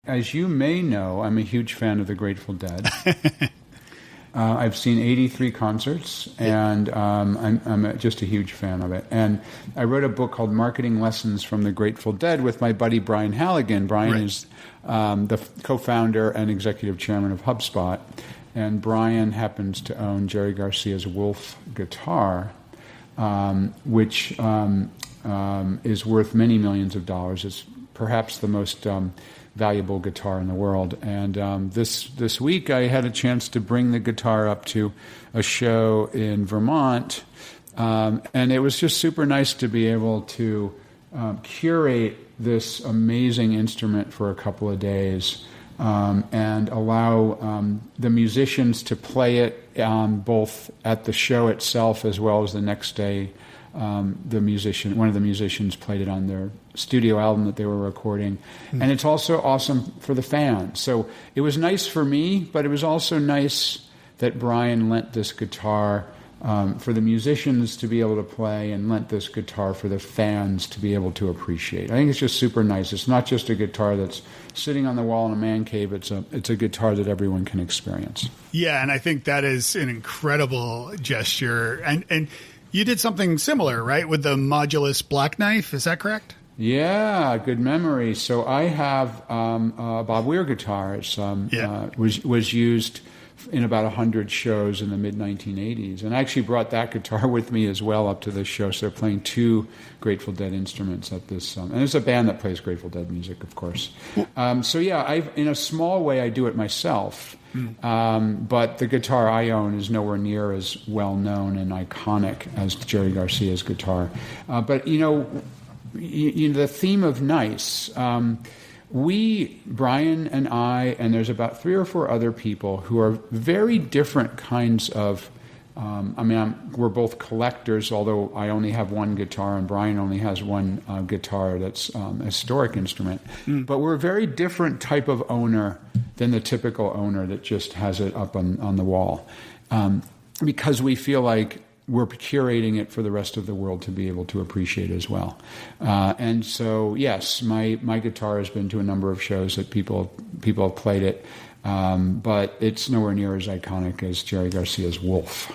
As you may know, I'm a huge fan of the Grateful Dead. I've seen 83 concerts, and I'm just a huge fan of it. And I wrote a book called Marketing Lessons from the Grateful Dead with my buddy Brian Halligan. Brian is the co-founder and executive chairman of HubSpot, and Brian happens to own Jerry Garcia's Wolf guitar, which is worth many millions of dollars. It's perhaps the most valuable guitar in the world. And this week I had a chance to bring the guitar up to a show in Vermont, and it was just super nice to be able to curate this amazing instrument for a couple of days and allow the musicians to play it both at the show itself as well as the next day. One of the musicians played it on their studio album that they were recording. And it's also awesome for the fans. So it was nice for me, but it was also nice that Brian lent this guitar for the musicians to be able to play and lent this guitar for the fans to be able to appreciate. I think it's just super nice. It's not just a guitar that's sitting on the wall in a man cave. It's a guitar that everyone can experience. Yeah, and I think that is an incredible gesture. And you did something similar, right, with the Modulus Black Knife? Is that correct? Yeah, good memory. So I have a Bob Weir guitar. It was used in about 100 shows in the mid-1980s. And I actually brought that guitar with me as well up to this show. So they're playing two Grateful Dead instruments at this. And there's a band that plays Grateful Dead music, of course. So yeah, in a small way, I do it myself. But the guitar I own is nowhere near as well known and iconic as Jerry Garcia's guitar. But the theme of nice. Brian and I, and there's about 3 or 4 other people who are very different kinds of. We're both collectors, although I only have one guitar and Brian only has one guitar that's a historic instrument. But we're a very different type of owner than the typical owner that just has it up on the wall, because we feel like we're curating it for the rest of the world to be able to appreciate as well. And so, yes, my guitar has been to a number of shows that people have played it, but it's nowhere near as iconic as Jerry Garcia's Wolf.